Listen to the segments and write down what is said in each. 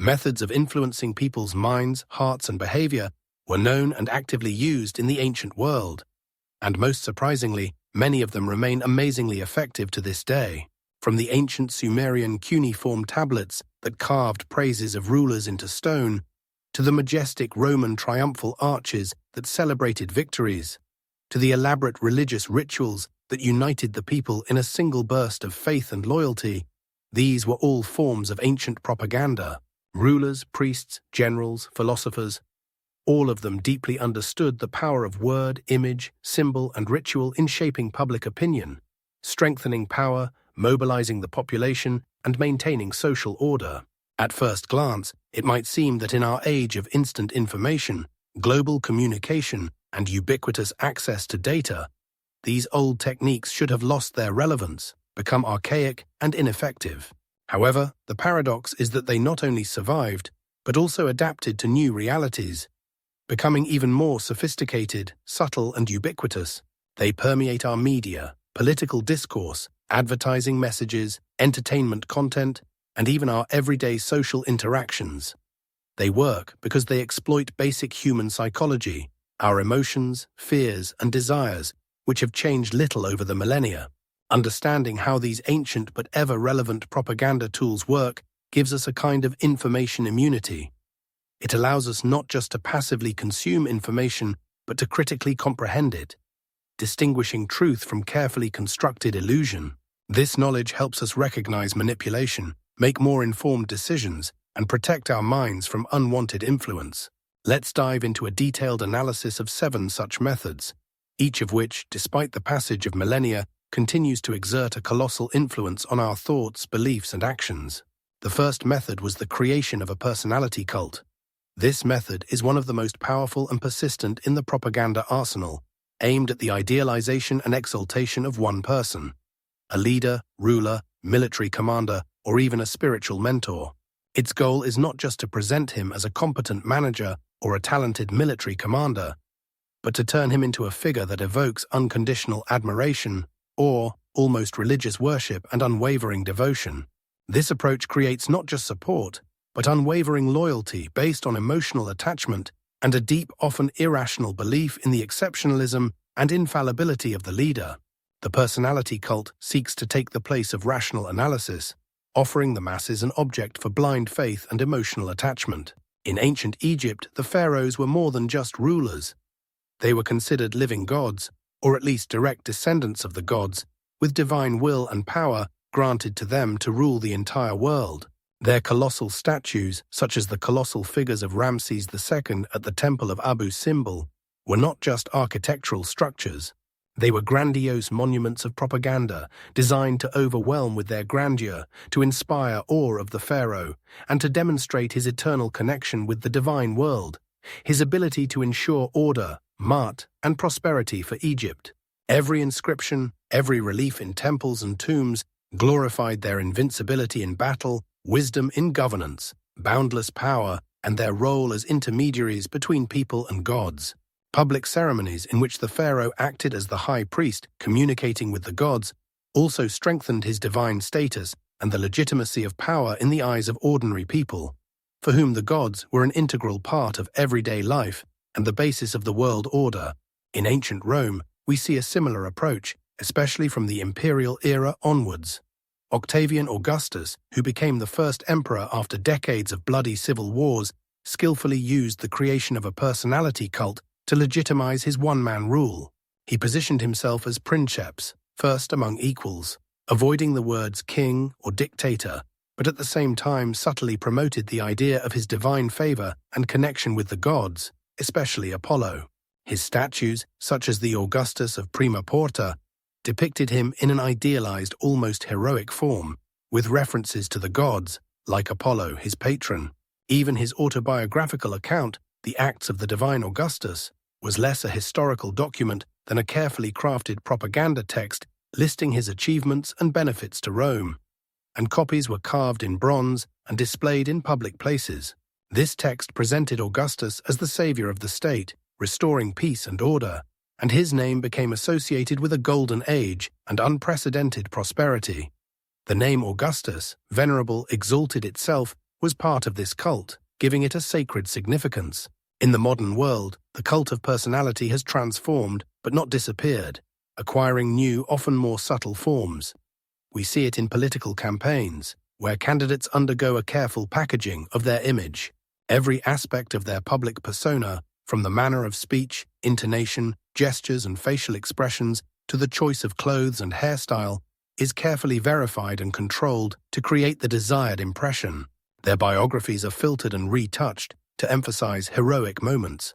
Methods of influencing people's minds, hearts, and behavior were known and actively used in the ancient world, and most surprisingly, many of them remain amazingly effective to this day. From the ancient Sumerian cuneiform tablets that carved praises of rulers into stone, to the majestic Roman triumphal arches that celebrated victories, to the elaborate religious rituals that united the people in a single burst of faith and loyalty, these were all forms of ancient propaganda. Rulers, priests, generals, philosophers, all of them deeply understood the power of word, image, symbol, and ritual in shaping public opinion, strengthening power, mobilizing the population, and maintaining social order. At first glance, it might seem that in our age of instant information, global communication, and ubiquitous access to data, these old techniques should have lost their relevance, become archaic and ineffective. However, the paradox is that they not only survived, but also adapted to new realities. Becoming even more sophisticated, subtle, and ubiquitous, they permeate our media, political discourse, advertising messages, entertainment content, and even our everyday social interactions. They work because they exploit basic human psychology, our emotions, fears, and desires, which have changed little over the millennia. Understanding how these ancient but ever-relevant propaganda tools work gives us a kind of information immunity. It allows us not just to passively consume information, but to critically comprehend it, distinguishing truth from carefully constructed illusion. This knowledge helps us recognize manipulation, make more informed decisions, and protect our minds from unwanted influence. Let's dive into a detailed analysis of 7 such methods, each of which, despite the passage of millennia, continues to exert a colossal influence on our thoughts, beliefs, and actions. The first method was the creation of a personality cult. This method is one of the most powerful and persistent in the propaganda arsenal, aimed at the idealization and exaltation of one person, a leader, ruler, military commander, or even a spiritual mentor. Its goal is not just to present him as a competent manager or a talented military commander, but to turn him into a figure that evokes unconditional admiration, awe, almost religious worship, and unwavering devotion. This approach creates not just support, but unwavering loyalty based on emotional attachment and a deep, often irrational belief in the exceptionalism and infallibility of the leader. The personality cult seeks to take the place of rational analysis, offering the masses an object for blind faith and emotional attachment. In ancient Egypt, the pharaohs were more than just rulers. They were considered living gods, or at least direct descendants of the gods, with divine will and power granted to them to rule the entire world. Their colossal statues, such as the colossal figures of Ramses II at the Temple of Abu Simbel, were not just architectural structures. They were grandiose monuments of propaganda, designed to overwhelm with their grandeur, to inspire awe of the pharaoh, and to demonstrate his eternal connection with the divine world, his ability to ensure order, ma'at, and prosperity for Egypt. Every inscription, every relief in temples and tombs glorified their invincibility in battle, wisdom in governance, boundless power, and their role as intermediaries between people and gods. Public ceremonies in which the pharaoh acted as the high priest, communicating with the gods, also strengthened his divine status and the legitimacy of power in the eyes of ordinary people, for whom the gods were an integral part of everyday life and the basis of the world order. In ancient Rome, we see a similar approach, especially from the imperial era onwards. Octavian Augustus, who became the first emperor after decades of bloody civil wars, skillfully used the creation of a personality cult to legitimize his one-man rule. He positioned himself as princeps, first among equals, avoiding the words king or dictator, but at the same time subtly promoted the idea of his divine favor and connection with the gods, especially Apollo. His statues, such as the Augustus of Prima Porta, depicted him in an idealized, almost heroic form, with references to the gods, like Apollo, his patron. Even his autobiographical account, The Acts of the Divine Augustus, was less a historical document than a carefully crafted propaganda text listing his achievements and benefits to Rome, and copies were carved in bronze and displayed in public places. This text presented Augustus as the savior of the state, restoring peace and order, and his name became associated with a golden age and unprecedented prosperity. The name Augustus, venerable, exalted itself, was part of this cult, giving it a sacred significance. In the modern world, the cult of personality has transformed, but not disappeared, acquiring new, often more subtle forms. We see it in political campaigns, where candidates undergo a careful packaging of their image. Every aspect of their public persona, from the manner of speech, intonation, gestures, and facial expressions to the choice of clothes and hairstyle, is carefully verified and controlled to create the desired impression. Their biographies are filtered and retouched to emphasize heroic moments.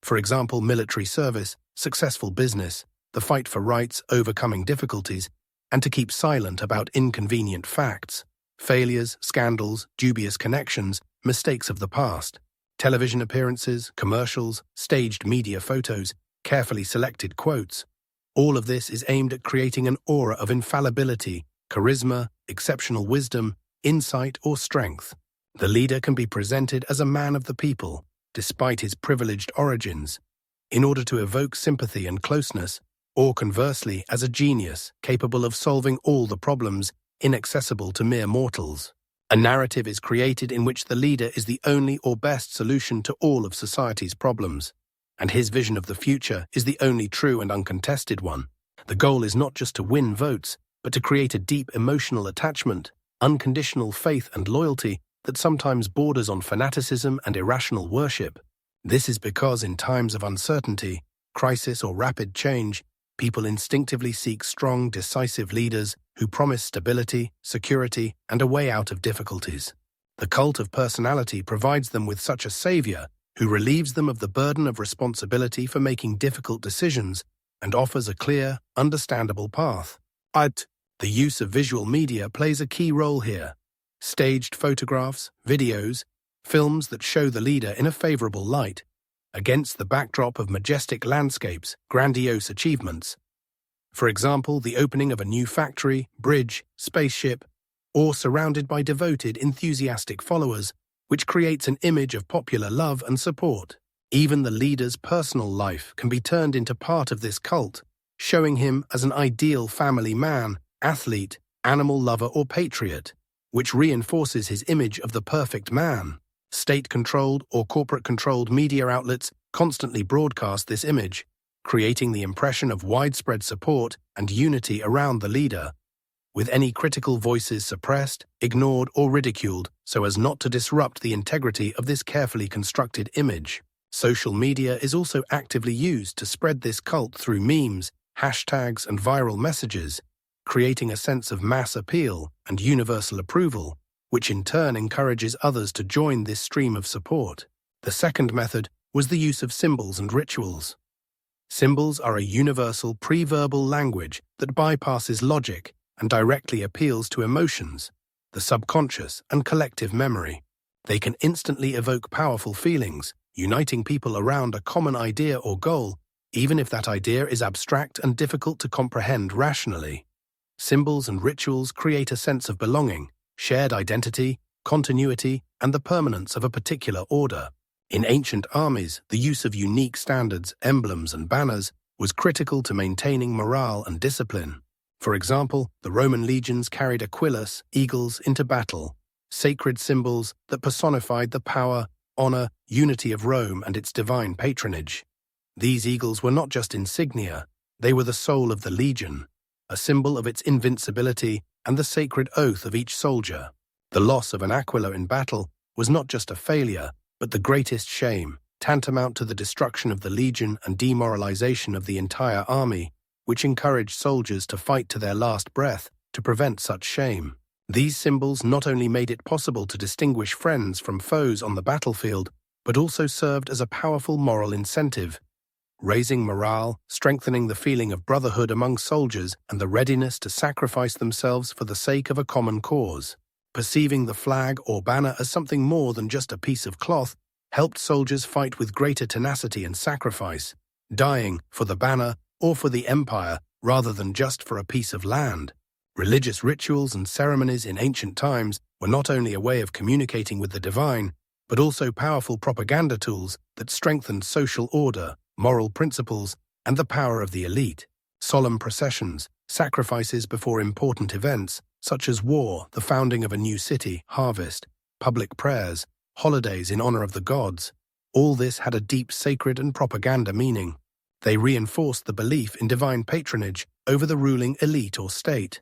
For example, military service, successful business, the fight for rights, overcoming difficulties, and to keep silent about inconvenient facts, failures, scandals, dubious connections, mistakes of the past, television appearances, commercials, staged media photos, carefully selected quotes. All of this is aimed at creating an aura of infallibility, charisma, exceptional wisdom, insight, or strength. The leader can be presented as a man of the people, despite his privileged origins, in order to evoke sympathy and closeness, or conversely, as a genius capable of solving all the problems inaccessible to mere mortals. A narrative is created in which the leader is the only or best solution to all of society's problems, and his vision of the future is the only true and uncontested one. The goal is not just to win votes, but to create a deep emotional attachment, unconditional faith and loyalty that sometimes borders on fanaticism and irrational worship. This is because in times of uncertainty, crisis, or rapid change, people instinctively seek strong, decisive leaders who promise stability, security, and a way out of difficulties. The cult of personality provides them with such a savior who relieves them of the burden of responsibility for making difficult decisions and offers a clear, understandable path. The use of visual media plays a key role here. Staged photographs, videos, films that show the leader in a favorable light, against the backdrop of majestic landscapes, grandiose achievements. For example, the opening of a new factory, bridge, spaceship, or surrounded by devoted, enthusiastic followers, which creates an image of popular love and support. Even the leader's personal life can be turned into part of this cult, showing him as an ideal family man, athlete, animal lover, or patriot, which reinforces his image of the perfect man. State-controlled or corporate-controlled media outlets constantly broadcast this image, creating the impression of widespread support and unity around the leader, with any critical voices suppressed, ignored, or ridiculed so as not to disrupt the integrity of this carefully constructed image. Social media is also actively used to spread this cult through memes, hashtags, and viral messages, creating a sense of mass appeal and universal approval, which in turn encourages others to join this stream of support. The second method was the use of symbols and rituals. Symbols are a universal pre-verbal language that bypasses logic and directly appeals to emotions, the subconscious, and collective memory. They can instantly evoke powerful feelings, uniting people around a common idea or goal, even if that idea is abstract and difficult to comprehend rationally. Symbols and rituals create a sense of belonging, shared identity, continuity, and the permanence of a particular order. In ancient armies, the use of unique standards, emblems, and banners was critical to maintaining morale and discipline. For example, the Roman legions carried aquilus, eagles, into battle, sacred symbols that personified the power, honor, unity of Rome and its divine patronage. These eagles were not just insignia, they were the soul of the legion, a symbol of its invincibility and the sacred oath of each soldier. The loss of an aquila in battle was not just a failure, but the greatest shame, tantamount to the destruction of the legion and demoralization of the entire army, which encouraged soldiers to fight to their last breath to prevent such shame. These symbols not only made it possible to distinguish friends from foes on the battlefield, but also served as a powerful moral incentive, raising morale, strengthening the feeling of brotherhood among soldiers and the readiness to sacrifice themselves for the sake of a common cause. Perceiving the flag or banner as something more than just a piece of cloth helped soldiers fight with greater tenacity and sacrifice, dying for the banner or for the empire rather than just for a piece of land. Religious rituals and ceremonies in ancient times were not only a way of communicating with the divine, but also powerful propaganda tools that strengthened social order, moral principles, and the power of the elite. Solemn processions, sacrifices before important events, such as war, the founding of a new city, harvest, public prayers, holidays in honor of the gods. All this had a deep sacred and propaganda meaning. They reinforced the belief in divine patronage over the ruling elite or state,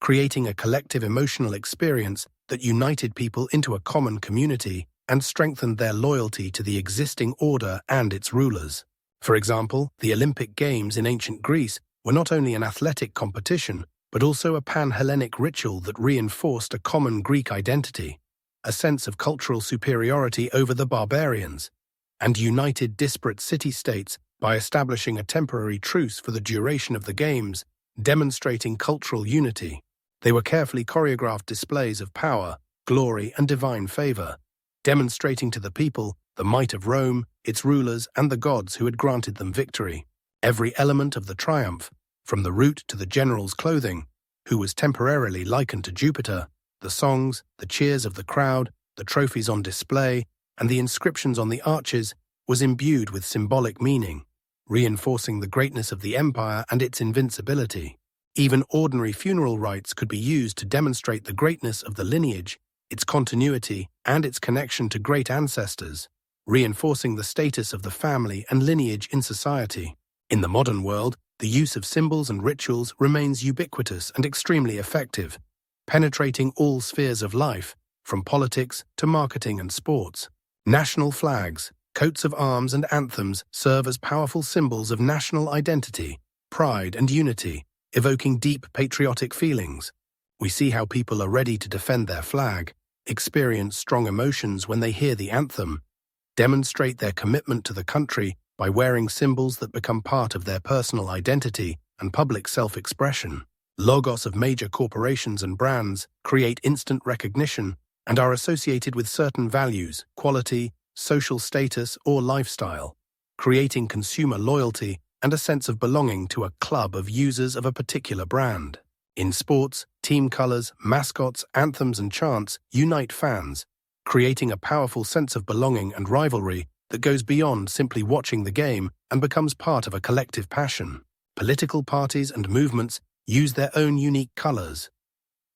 creating a collective emotional experience that united people into a common community and strengthened their loyalty to the existing order and its rulers. For example, the Olympic Games in ancient Greece were not only an athletic competition, but also a pan-Hellenic ritual that reinforced a common Greek identity, a sense of cultural superiority over the barbarians, and united disparate city-states by establishing a temporary truce for the duration of the Games, demonstrating cultural unity. They were carefully choreographed displays of power, glory, and divine favor, demonstrating to the people the might of Rome, its rulers, and the gods who had granted them victory. Every element of the triumph, from the route to the general's clothing, who was temporarily likened to Jupiter, the songs, the cheers of the crowd, the trophies on display, and the inscriptions on the arches, was imbued with symbolic meaning, reinforcing the greatness of the empire and its invincibility. Even ordinary funeral rites could be used to demonstrate the greatness of the lineage, its continuity, and its connection to great ancestors, reinforcing the status of the family and lineage in society. In the modern world, the use of symbols and rituals remains ubiquitous and extremely effective, penetrating all spheres of life, from politics to marketing and sports. National flags, coats of arms, and anthems serve as powerful symbols of national identity, pride, and unity, evoking deep patriotic feelings. We see how people are ready to defend their flag, experience strong emotions when they hear the anthem, demonstrate their commitment to the country by wearing symbols that become part of their personal identity and public self-expression. Logos of major corporations and brands create instant recognition and are associated with certain values, quality, social status, or lifestyle, creating consumer loyalty and a sense of belonging to a club of users of a particular brand. In sports, team colors, mascots, anthems, and chants unite fans, creating a powerful sense of belonging and rivalry that goes beyond simply watching the game and becomes part of a collective passion. Political parties and movements use their own unique colors,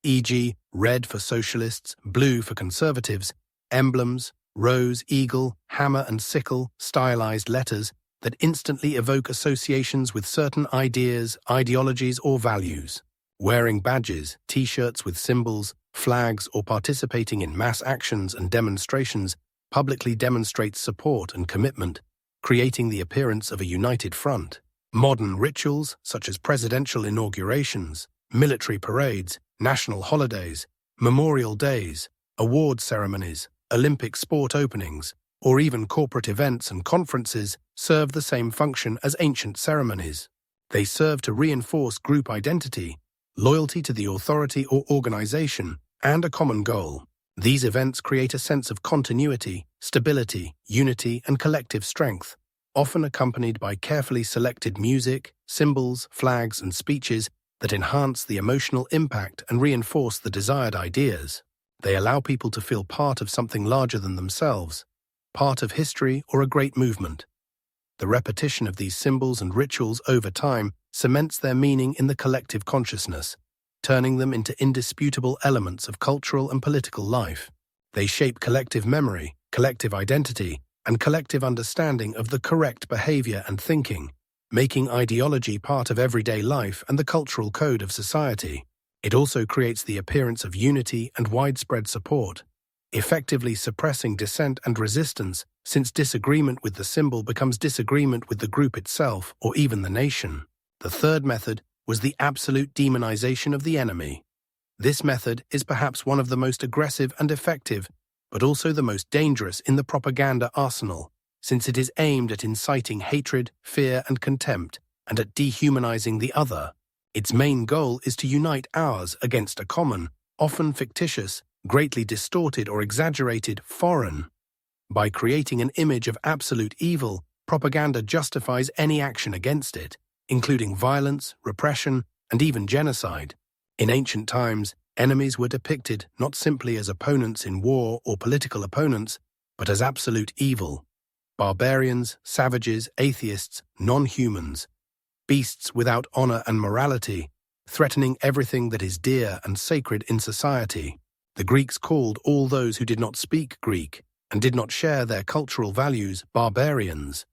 e.g., red for socialists, blue for conservatives, emblems, rose, eagle, hammer, and sickle, stylized letters that instantly evoke associations with certain ideas, ideologies, or values. Wearing badges, t-shirts with symbols, flags, or participating in mass actions and demonstrations publicly demonstrates support and commitment, creating the appearance of a united front. Modern rituals, such as presidential inaugurations, military parades, national holidays, memorial days, award ceremonies, Olympic sport openings, or even corporate events and conferences, serve the same function as ancient ceremonies. They serve to reinforce group identity, loyalty to the authority or organization, and a common goal. These events create a sense of continuity, stability, unity, and collective strength, often accompanied by carefully selected music, symbols, flags, and speeches that enhance the emotional impact and reinforce the desired ideas. They allow people to feel part of something larger than themselves, part of history or a great movement. The repetition of these symbols and rituals over time cements their meaning in the collective consciousness, turning them into indisputable elements of cultural and political life. They shape collective memory, collective identity, and collective understanding of the correct behavior and thinking, making ideology part of everyday life and the cultural code of society. It also creates the appearance of unity and widespread support, effectively suppressing dissent and resistance, since disagreement with the symbol becomes disagreement with the group itself or even the nation. The third method was the absolute demonization of the enemy. This method is perhaps one of the most aggressive and effective, but also the most dangerous in the propaganda arsenal, since it is aimed at inciting hatred, fear, and contempt, and at dehumanizing the other. Its main goal is to unite ours against a common, often fictitious, greatly distorted or exaggerated foreign. By creating an image of absolute evil, propaganda justifies any action against it, including violence, repression, and even genocide. In ancient times, enemies were depicted not simply as opponents in war or political opponents, but as absolute evil. Barbarians, savages, atheists, non-humans, beasts without honor and morality, threatening everything that is dear and sacred in society. The Greeks called all those who did not speak Greek and did not share their cultural values barbarians,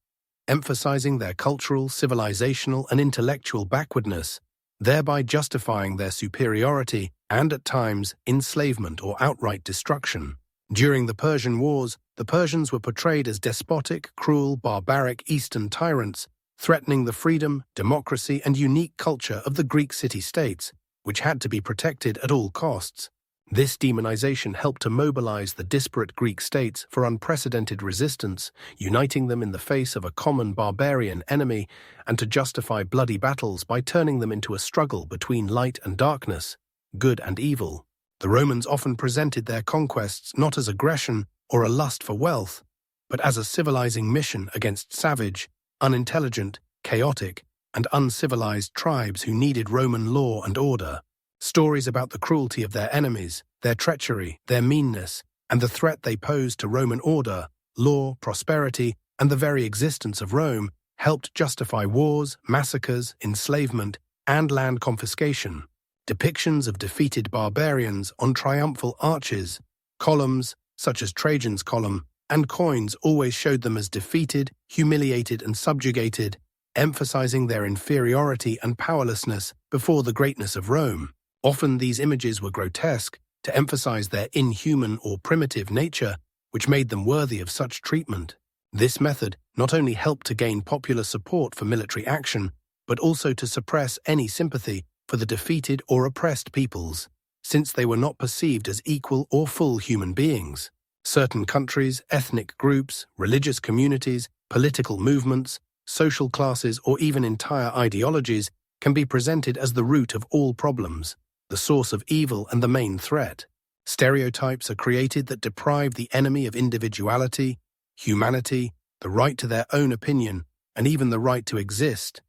emphasizing their cultural, civilizational, and intellectual backwardness, thereby justifying their superiority and, at times, enslavement or outright destruction. During the Persian Wars, the Persians were portrayed as despotic, cruel, barbaric Eastern tyrants, threatening the freedom, democracy, and unique culture of the Greek city-states, which had to be protected at all costs. This demonization helped to mobilize the disparate Greek states for unprecedented resistance, uniting them in the face of a common barbarian enemy, and to justify bloody battles by turning them into a struggle between light and darkness, good and evil. The Romans often presented their conquests not as aggression or a lust for wealth, but as a civilizing mission against savage, unintelligent, chaotic, and uncivilized tribes who needed Roman law and order. Stories about the cruelty of their enemies, their treachery, their meanness, and the threat they posed to Roman order, law, prosperity, and the very existence of Rome helped justify wars, massacres, enslavement, and land confiscation. Depictions of defeated barbarians on triumphal arches, columns, such as Trajan's column, and coins always showed them as defeated, humiliated, and subjugated, emphasizing their inferiority and powerlessness before the greatness of Rome. Often these images were grotesque to emphasize their inhuman or primitive nature, which made them worthy of such treatment. This method not only helped to gain popular support for military action, but also to suppress any sympathy for the defeated or oppressed peoples, since they were not perceived as equal or full human beings. Certain countries, ethnic groups, religious communities, political movements, social classes, or even entire ideologies can be presented as the root of all problems, the source of evil and the main threat. Stereotypes are created that deprive the enemy of individuality, humanity, the right to their own opinion, and even the right to exist,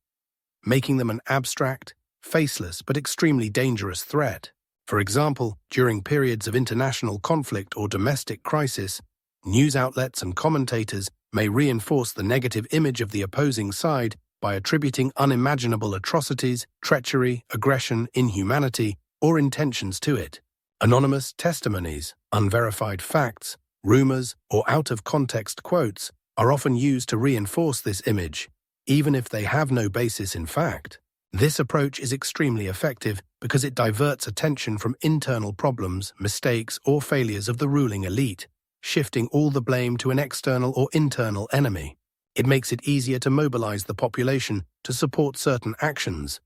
making them an abstract, faceless, but extremely dangerous threat. For example, during periods of international conflict or domestic crisis, news outlets and commentators may reinforce the negative image of the opposing side by attributing unimaginable atrocities, treachery, aggression, inhumanity, or intentions to it. Anonymous testimonies, unverified facts, rumors, or out-of-context quotes are often used to reinforce this image, even if they have no basis in fact. This approach is extremely effective because it diverts attention from internal problems, mistakes, or failures of the ruling elite, shifting all the blame to an external or internal enemy. It makes it easier to mobilize the population to support certain actions,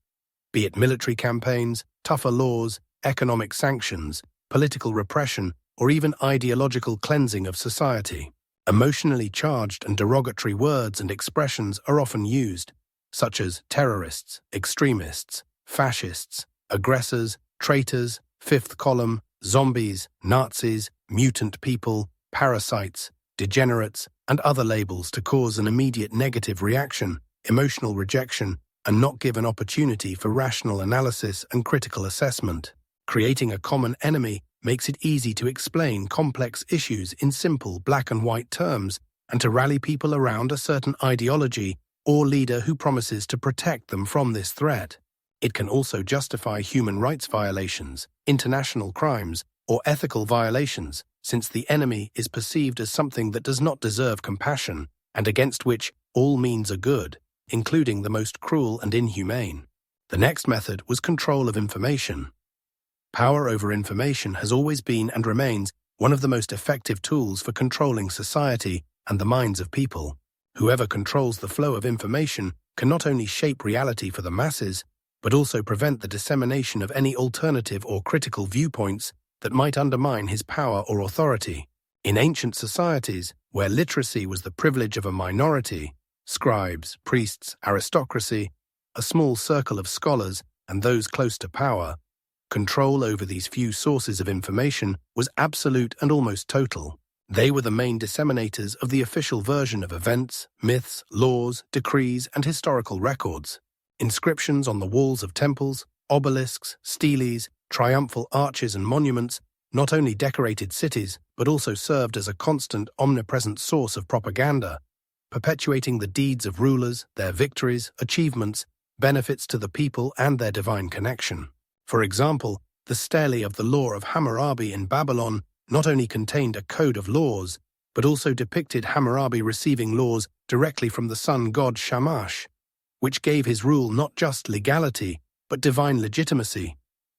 be it military campaigns, tougher laws, economic sanctions, political repression, or even ideological cleansing of society. Emotionally charged and derogatory words and expressions are often used, such as terrorists, extremists, fascists, aggressors, traitors, fifth column, zombies, Nazis, mutant people, parasites, degenerates, and other labels to cause an immediate negative reaction, emotional rejection, and not give an opportunity for rational analysis and critical assessment. Creating a common enemy makes it easy to explain complex issues in simple black and white terms and to rally people around a certain ideology or leader who promises to protect them from this threat. It can also justify human rights violations, international crimes, or ethical violations, since the enemy is perceived as something that does not deserve compassion and against which all means are good, including the most cruel and inhumane. The next method was control of information. Power over information has always been and remains one of the most effective tools for controlling society and the minds of people. Whoever controls the flow of information can not only shape reality for the masses, but also prevent the dissemination of any alternative or critical viewpoints that might undermine his power or authority. In ancient societies, where literacy was the privilege of a minority, scribes, priests, aristocracy, a small circle of scholars, and those close to power, control over these few sources of information was absolute and almost total. They were the main disseminators of the official version of events, myths, laws, decrees, and historical records. Inscriptions on the walls of temples, obelisks, steles, triumphal arches, and monuments not only decorated cities, but also served as a constant, omnipresent source of propaganda, perpetuating the deeds of rulers, their victories, achievements, benefits to the people, and their divine connection. For example, The stele of the Law of Hammurabi in Babylon not only contained a code of laws, but also depicted Hammurabi receiving laws directly from the sun god Shamash, which gave his rule not just legality, but divine legitimacy,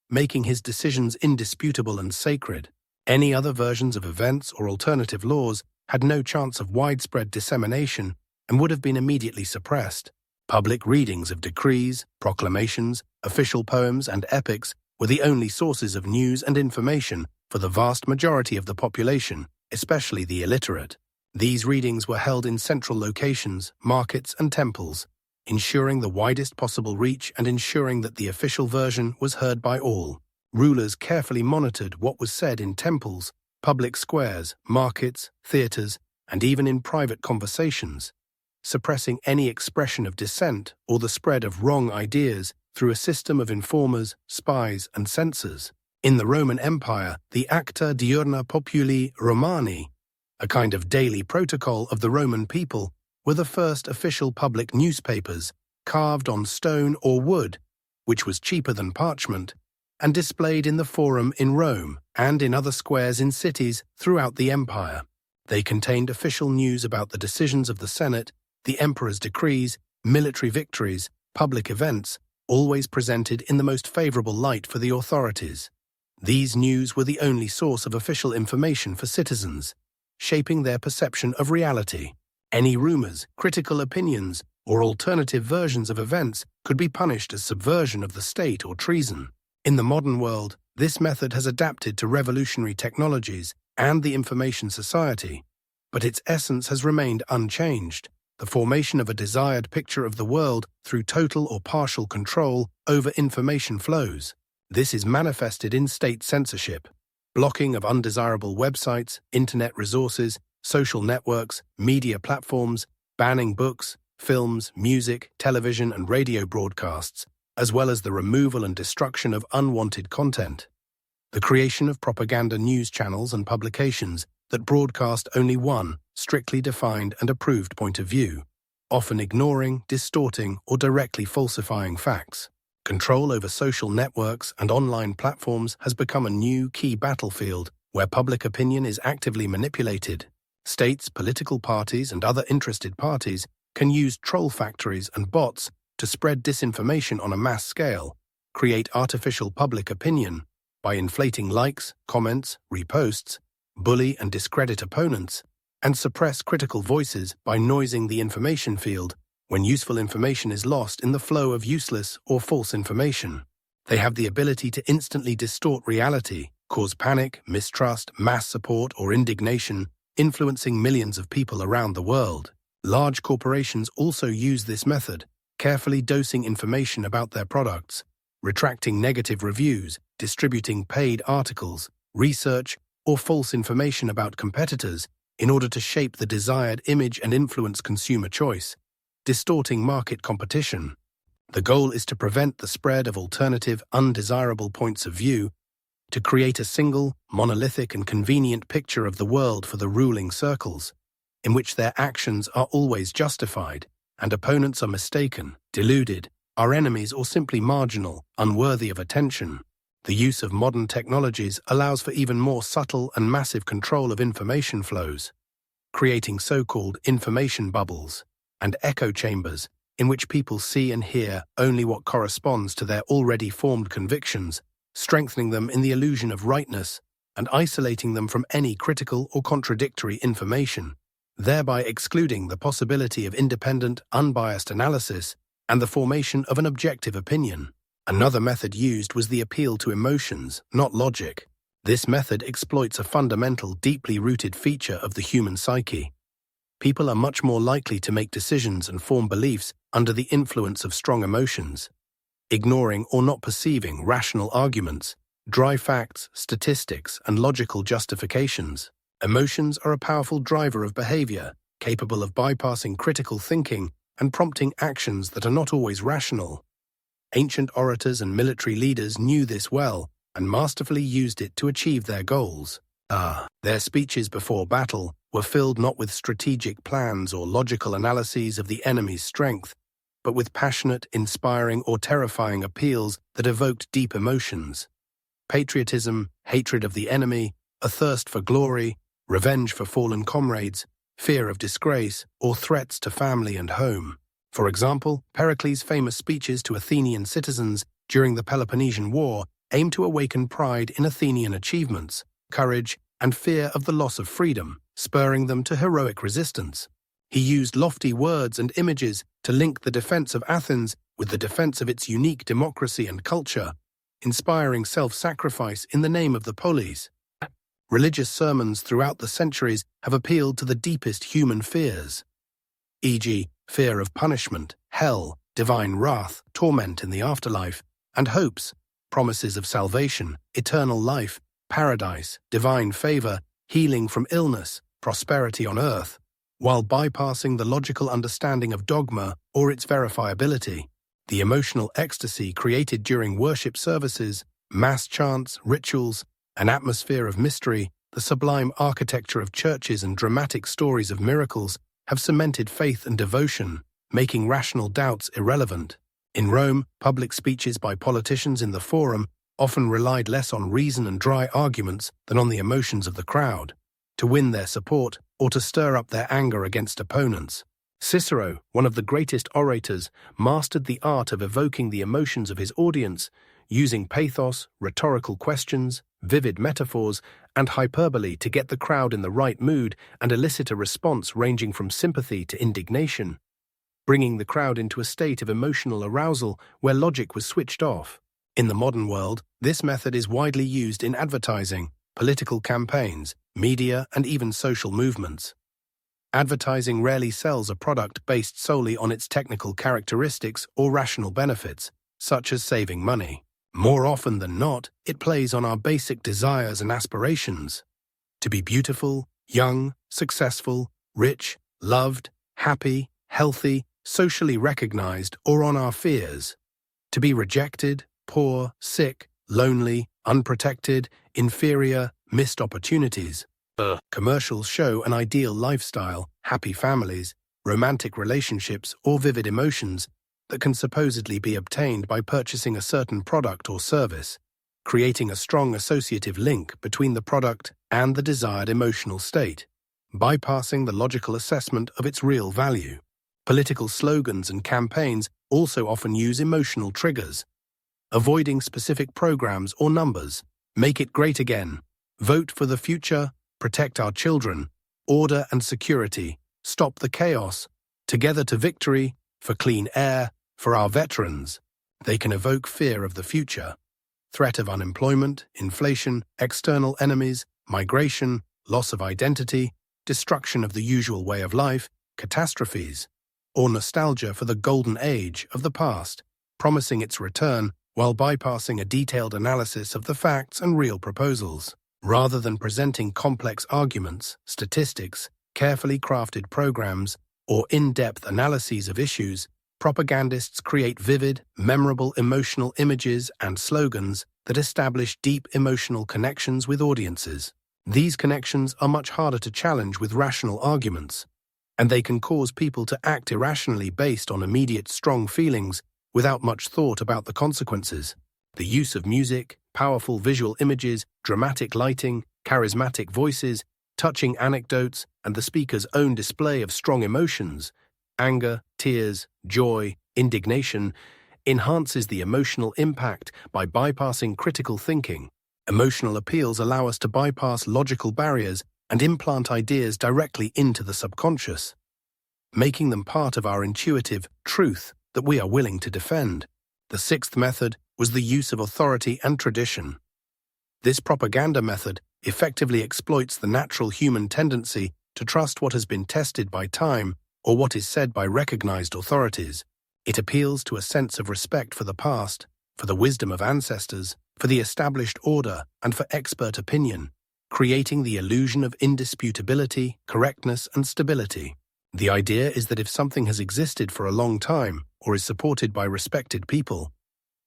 making his decisions indisputable and sacred. Any other versions of events or alternative laws had no chance of widespread dissemination and would have been immediately suppressed. Public readings of decrees, proclamations, official poems, and epics were the only sources of news and information for the vast majority of the population, especially the illiterate. These readings were held in central locations, markets, and temples, ensuring the widest possible reach and ensuring that the official version was heard by all. Rulers carefully monitored what was said in temples, public squares, markets, theaters, and even in private conversations, suppressing any expression of dissent or the spread of wrong ideas through a system of informers, spies, and censors. In the Roman Empire, the Acta Diurna Populi Romani, a kind of daily protocol of the Roman people, were the first official public newspapers, carved on stone or wood, which was cheaper than parchment, and displayed in the Forum in Rome and in other squares in cities throughout the empire. They contained official news about the decisions of the Senate, the emperor's decrees, military victories, public events, always presented in the most favorable light for the authorities. These news were the only source of official information for citizens, shaping their perception of reality. Any rumors, critical opinions, or alternative versions of events could be punished as subversion of the state or treason. In the modern world, this method has adapted to revolutionary technologies and the information society, but its essence has remained unchanged: the formation of a desired picture of the world through total or partial control over information flows. This is manifested in state censorship, blocking of undesirable websites, internet resources, social networks, media platforms, banning books, films, music, television, and radio broadcasts, as well as the removal and destruction of unwanted content. The creation of propaganda news channels and publications that broadcast only one strictly defined and approved point of view, often ignoring, distorting, or directly falsifying facts. Control over social networks and online platforms has become a new key battlefield where public opinion is actively manipulated. States, political parties, and other interested parties can use troll factories and bots to spread disinformation on a mass scale, create artificial public opinion by inflating likes, comments, reposts, bully and discredit opponents, and suppress critical voices by noising the information field when useful information is lost in the flow of useless or false information. They have the ability to instantly distort reality, cause panic, mistrust, mass support, or indignation, influencing millions of people around the world. Large corporations also use this method, carefully dosing information about their products, retracting negative reviews, distributing paid articles, research, or false information about competitors in order to shape the desired image and influence consumer choice, distorting market competition. The goal is to prevent the spread of alternative, undesirable points of view, to create a single, monolithic, and convenient picture of the world for the ruling circles, in which their actions are always justified, and opponents are mistaken, deluded, are enemies, or simply marginal, unworthy of attention. The use of modern technologies allows for even more subtle and massive control of information flows, creating so-called information bubbles and echo chambers in which people see and hear only what corresponds to their already formed convictions, strengthening them in the illusion of rightness and isolating them from any critical or contradictory information, thereby excluding the possibility of independent, unbiased analysis and the formation of an objective opinion. Another method used was the appeal to emotions, not logic. This method exploits a fundamental, deeply rooted feature of the human psyche. People are much more likely to make decisions and form beliefs under the influence of strong emotions, ignoring or not perceiving rational arguments, dry facts, statistics, and logical justifications. Emotions are a powerful driver of behavior, capable of bypassing critical thinking and prompting actions that are not always rational. Ancient orators and military leaders knew this well and masterfully used it to achieve their goals. Their speeches before battle were filled not with strategic plans or logical analyses of the enemy's strength, but with passionate, inspiring, or terrifying appeals that evoked deep emotions. patriotism, hatred of the enemy, a thirst for glory, revenge for fallen comrades, fear of disgrace, or threats to family and home. For example, Pericles' famous speeches to Athenian citizens during the Peloponnesian War aimed to awaken pride in Athenian achievements, courage, and fear of the loss of freedom, spurring them to heroic resistance. He used lofty words and images to link the defense of Athens with the defense of its unique democracy and culture, inspiring self-sacrifice in the name of the polis. Religious sermons throughout the centuries have appealed to the deepest human fears, e.g., fear of punishment, hell, divine wrath, torment in the afterlife, and hopes, promises of salvation, eternal life, paradise, divine favor, healing from illness, prosperity on earth, while bypassing the logical understanding of dogma or its verifiability. The emotional ecstasy created during worship services, mass chants, rituals, an atmosphere of mystery, the sublime architecture of churches and dramatic stories of miracles have cemented faith and devotion, making rational doubts irrelevant. In Rome, public speeches by politicians in the Forum often relied less on reason and dry arguments than on the emotions of the crowd, to win their support or to stir up their anger against opponents. Cicero, one of the greatest orators, mastered the art of evoking the emotions of his audience, using pathos, rhetorical questions, vivid metaphors, and hyperbole to get the crowd in the right mood and elicit a response ranging from sympathy to indignation, bringing the crowd into a state of emotional arousal where logic was switched off. In the modern world, this method is widely used in advertising, political campaigns, media, and even social movements. Advertising rarely sells a product based solely on its technical characteristics or rational benefits, such as saving money. More often than not, it plays on our basic desires and aspirations. To be beautiful, young, successful, rich, loved, happy, healthy, socially recognized, or on our fears. To be rejected, poor, sick, lonely, unprotected, inferior, missed opportunities. Commercials show an ideal lifestyle, happy families, romantic relationships, or vivid emotions that can supposedly be obtained by purchasing a certain product or service, creating a strong associative link between the product and the desired emotional state, bypassing the logical assessment of its real value. Political slogans and campaigns also often use emotional triggers, avoiding specific programs or numbers. Make it great again. Vote for the future. Protect our children. Order and security. Stop the chaos. Together to victory. For clean air. For our veterans. They can evoke fear of the future, threat of unemployment, inflation, external enemies, migration, loss of identity, destruction of the usual way of life, catastrophes, or nostalgia for the golden age of the past, promising its return while bypassing a detailed analysis of the facts and real proposals. Rather than presenting complex arguments, statistics, carefully crafted programs, or in-depth analyses of issues, propagandists create vivid, memorable emotional images and slogans that establish deep emotional connections with audiences. These connections are much harder to challenge with rational arguments, and they can cause people to act irrationally based on immediate strong feelings without much thought about the consequences. The use of music, powerful visual images, dramatic lighting, charismatic voices, touching anecdotes, and the speaker's own display of strong emotions, anger, tears, joy, indignation, enhances the emotional impact by bypassing critical thinking. Emotional appeals allow us to bypass logical barriers and implant ideas directly into the subconscious, making them part of our intuitive truth that we are willing to defend. The sixth method was the use of authority and tradition. This propaganda method effectively exploits the natural human tendency to trust what has been tested by time or what is said by recognized authorities. It appeals to a sense of respect for the past, for the wisdom of ancestors, for the established order, and for expert opinion, creating the illusion of indisputability, correctness, and stability. The idea is that if something has existed for a long time or is supported by respected people,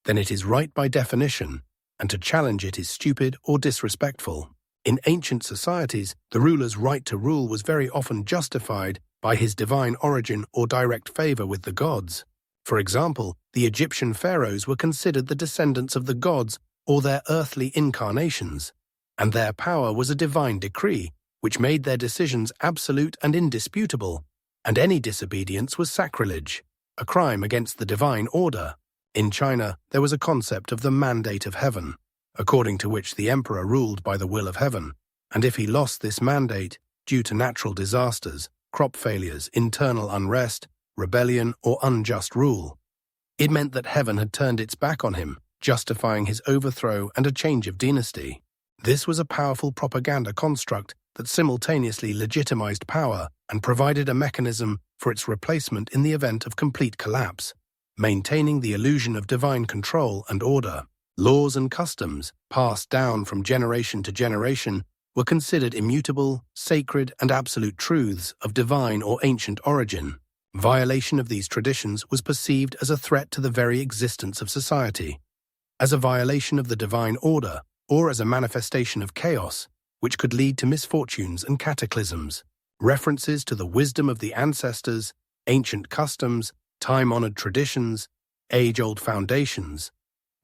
then it is right by definition, and to challenge it is stupid or disrespectful. In ancient societies, the ruler's right to rule was very often justified by his divine origin or direct favor with the gods. For example, the Egyptian pharaohs were considered the descendants of the gods or their earthly incarnations, and their power was a divine decree which made their decisions absolute and indisputable, and any disobedience was sacrilege, a crime against the divine order. In China, there was a concept of the mandate of heaven, according to which the emperor ruled by the will of heaven, and if he lost this mandate due to natural disasters, crop failures, internal unrest, rebellion, or unjust rule, it meant that heaven had turned its back on him, justifying his overthrow and a change of dynasty. This was a powerful propaganda construct that simultaneously legitimized power and provided a mechanism for its replacement in the event of complete collapse, maintaining the illusion of divine control and order. Laws and customs, passed down from generation to generation, were considered immutable, sacred, and absolute truths of divine or ancient origin. Violation of these traditions was perceived as a threat to the very existence of society, as a violation of the divine order, or as a manifestation of chaos, which could lead to misfortunes and cataclysms. References to the wisdom of the ancestors, ancient customs, time-honored traditions, age-old foundations,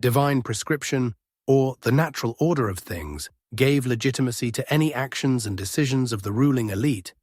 divine prescription, or the natural order of things gave legitimacy to any actions and decisions of the ruling elite,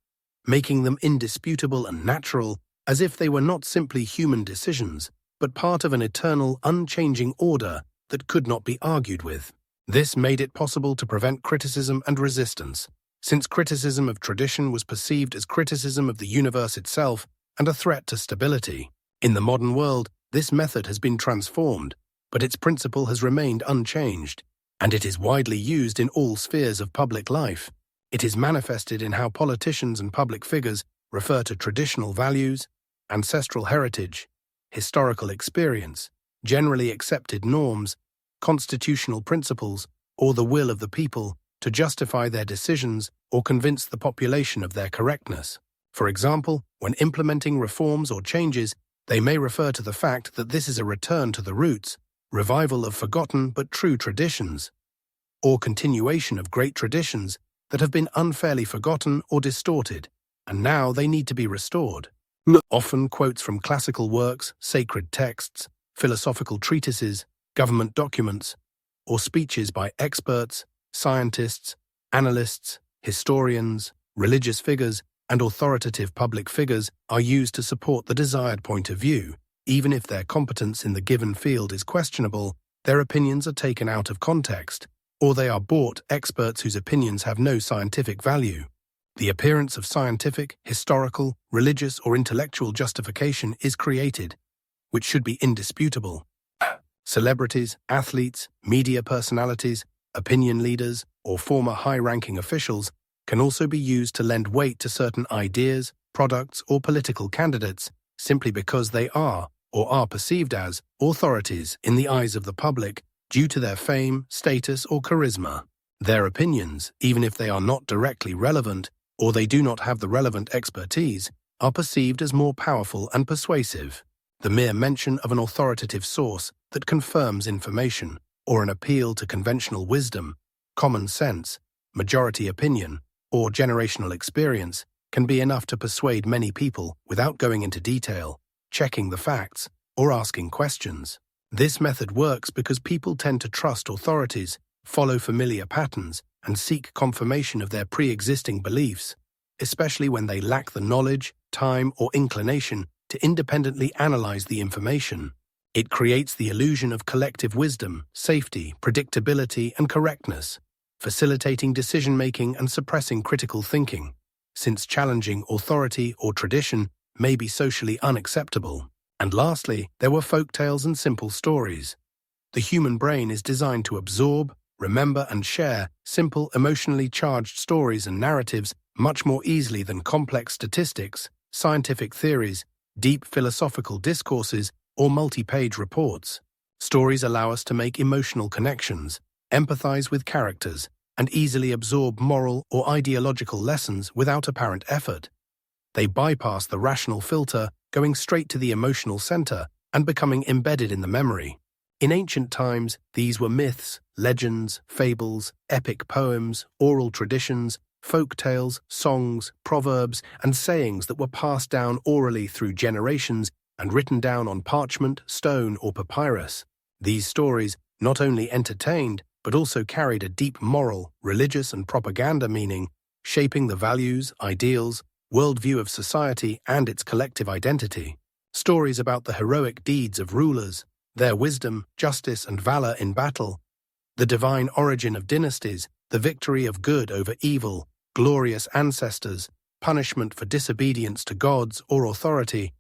making them indisputable and natural, as if they were not simply human decisions, but part of an eternal, unchanging order that could not be argued with. This made it possible to prevent criticism and resistance, since criticism of tradition was perceived as criticism of the universe itself and a threat to stability. In the modern world, this method has been transformed, but its principle has remained unchanged, and it is widely used in all spheres of public life. It is manifested in how politicians and public figures refer to traditional values, ancestral heritage, historical experience, generally accepted norms, constitutional principles, or the will of the people to justify their decisions or convince the population of their correctness. For example, when implementing reforms or changes, they may refer to the fact that this is a return to the roots, revival of forgotten but true traditions, or continuation of great traditions that have been unfairly forgotten or distorted, and now they need to be restored. Often quotes from classical works, sacred texts, philosophical treatises, government documents, or speeches by experts, scientists, analysts, historians, religious figures, and authoritative public figures are used to support the desired point of view. Even if their competence in the given field is questionable, their opinions are taken out of context, or they are bought experts whose opinions have no scientific value. The appearance of scientific, historical, religious, or intellectual justification is created, which should be indisputable. Celebrities, athletes, media personalities, opinion leaders, or former high-ranking officials can also be used to lend weight to certain ideas, products, or political candidates simply because they are, or are perceived as, authorities in the eyes of the public due to their fame, status, or charisma. Their opinions, even if they are not directly relevant, or they do not have the relevant expertise, are perceived as more powerful and persuasive. The mere mention of an authoritative source that confirms information, or an appeal to conventional wisdom, common sense, majority opinion, or generational experience can be enough to persuade many people without going into detail, checking the facts, or asking questions. This method works because people tend to trust authorities, follow familiar patterns, and seek confirmation of their pre-existing beliefs, especially when they lack the knowledge, time, or inclination to independently analyze the information. It creates the illusion of collective wisdom, safety, predictability, and correctness, facilitating decision-making and suppressing critical thinking, since challenging authority or tradition may be socially unacceptable. And lastly, there were folktales and simple stories. The human brain is designed to absorb, remember, and share simple, emotionally charged stories and narratives much more easily than complex statistics, scientific theories, deep philosophical discourses, or multi-page reports. Stories allow us to make emotional connections, empathize with characters, and easily absorb moral or ideological lessons without apparent effort. They bypass the rational filter, going straight to the emotional center and becoming embedded in the memory. In ancient times, these were myths, legends, fables, epic poems, oral traditions, folk tales, songs, proverbs, and sayings that were passed down orally through generations and written down on parchment, stone, or papyrus. These stories, not only entertained, but also carried a deep moral, religious, and propaganda meaning, shaping the values, ideals, worldview of society and its collective identity. Stories about the heroic deeds of rulers, their wisdom, justice, and valor in battle, the divine origin of dynasties, the victory of good over evil, glorious ancestors, punishment for disobedience to gods or authority.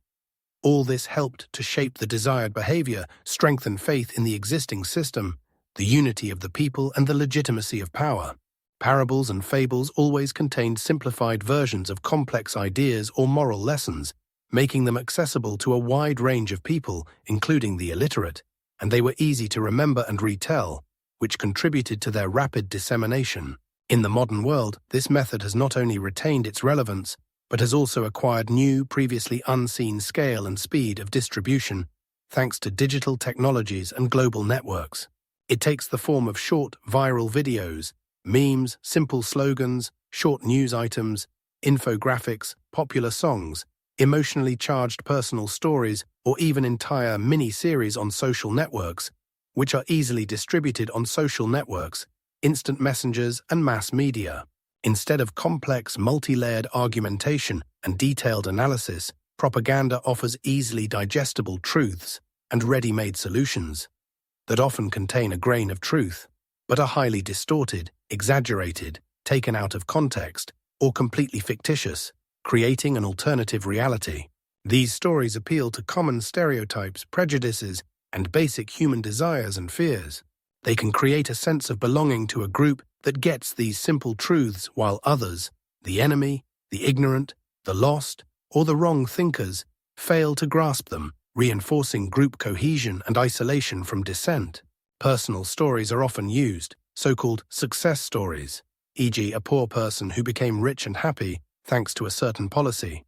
All this helped to shape the desired behavior, strengthen faith in the existing system, the unity of the people, and the legitimacy of power. Parables and fables always contained simplified versions of complex ideas or moral lessons, making them accessible to a wide range of people, including the illiterate, and they were easy to remember and retell, which contributed to their rapid dissemination. In the modern world, this method has not only retained its relevance, but has also acquired new, previously unseen scale and speed of distribution, thanks to digital technologies and global networks. It takes the form of short, viral videos, memes, simple slogans, short news items, infographics, popular songs, emotionally charged personal stories, or even entire mini-series on social networks, which are easily distributed on social networks, instant messengers, and mass media. Instead of complex, multi-layered argumentation and detailed analysis, propaganda offers easily digestible truths and ready-made solutions that often contain a grain of truth, but are highly distorted, exaggerated, taken out of context, or completely fictitious, creating an alternative reality. These stories appeal to common stereotypes, prejudices, and basic human desires and fears. They can create a sense of belonging to a group that gets these simple truths, while others, the enemy, the ignorant, the lost, or the wrong thinkers, fail to grasp them, reinforcing group cohesion and isolation from dissent. Personal stories are often used, so-called success stories, e.g. a poor person who became rich and happy thanks to a certain policy,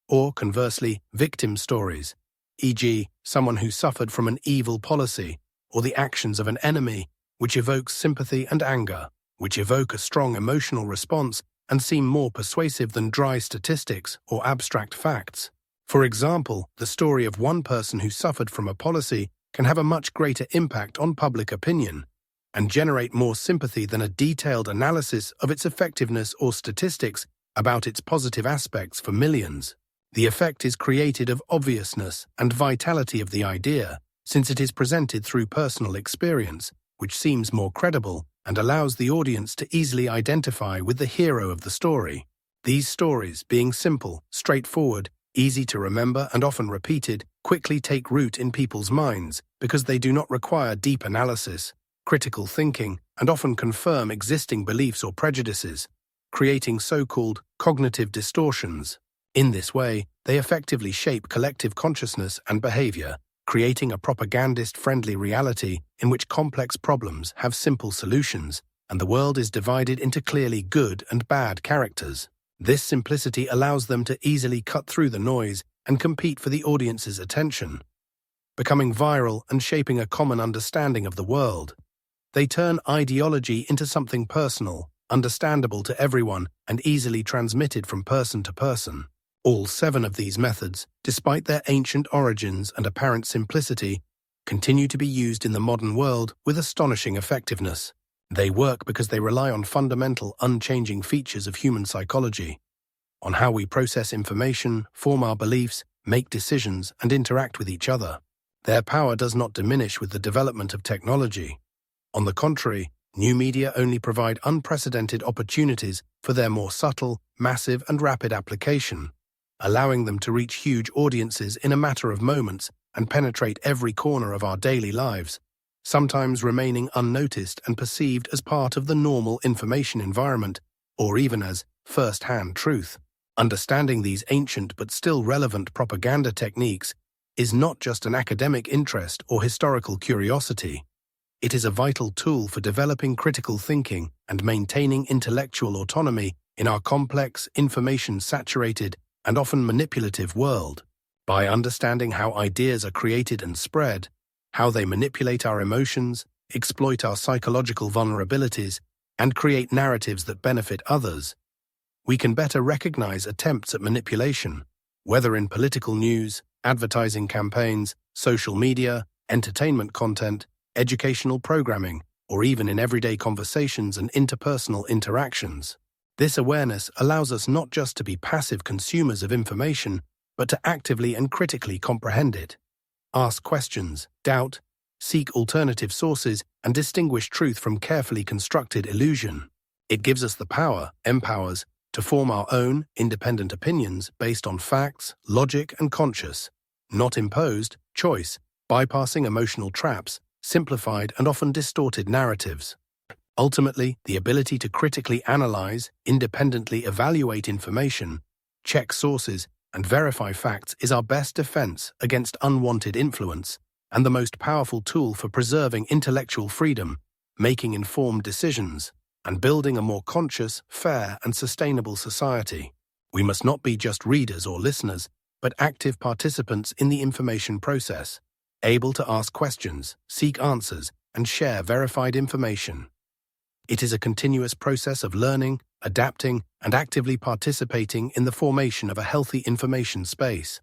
or conversely, victim stories, e.g. someone who suffered from an evil policy or the actions of an enemy, which evokes sympathy and anger, which evoke a strong emotional response and seem more persuasive than dry statistics or abstract facts. For example, the story of one person who suffered from a policy can have a much greater impact on public opinion and generate more sympathy than a detailed analysis of its effectiveness or statistics about its positive aspects for millions. The effect is created of obviousness and vitality of the idea, since it is presented through personal experience, which seems more credible and allows the audience to easily identify with the hero of the story. These stories, being simple, straightforward, easy to remember, and often repeated, quickly take root in people's minds because they do not require deep analysis, critical thinking, and often confirm existing beliefs or prejudices, creating so-called cognitive distortions. In this way, they effectively shape collective consciousness and behavior, creating a propagandist-friendly reality in which complex problems have simple solutions and the world is divided into clearly good and bad characters. This simplicity allows them to easily cut through the noise and compete for the audience's attention. Becoming viral and shaping a common understanding of the world, they turn ideology into something personal, understandable to everyone, and easily transmitted from person to person. All 7 of these methods, despite their ancient origins and apparent simplicity, continue to be used in the modern world with astonishing effectiveness. They work because they rely on fundamental, unchanging features of human psychology, on how we process information, form our beliefs, make decisions, and interact with each other. Their power does not diminish with the development of technology. On the contrary, new media only provide unprecedented opportunities for their more subtle, massive, and rapid application, allowing them to reach huge audiences in a matter of moments and penetrate every corner of our daily lives, sometimes remaining unnoticed and perceived as part of the normal information environment, or even as first-hand truth. Understanding these ancient but still relevant propaganda techniques is not just an academic interest or historical curiosity. It is a vital tool for developing critical thinking and maintaining intellectual autonomy in our complex, information-saturated, and often manipulative world. By understanding how ideas are created and spread, how they manipulate our emotions, exploit our psychological vulnerabilities, and create narratives that benefit others, we can better recognize attempts at manipulation, whether in political news, advertising campaigns, social media, entertainment content, educational programming, or even in everyday conversations and interpersonal interactions. This awareness allows us not just to be passive consumers of information, but to actively and critically comprehend it. Ask questions, doubt, seek alternative sources, and distinguish truth from carefully constructed illusion. It gives us the power, empowers, to form our own, independent opinions based on facts, logic, and conscious, not imposed, choice, bypassing emotional traps, simplified and often distorted narratives. Ultimately, the ability to critically analyze, independently evaluate information, check sources, and verify facts is our best defense against unwanted influence and the most powerful tool for preserving intellectual freedom, making informed decisions, and building a more conscious, fair, and sustainable society. We must not be just readers or listeners, but active participants in the information process, able to ask questions, seek answers, and share verified information. It is a continuous process of learning, adapting, and actively participating in the formation of a healthy information space.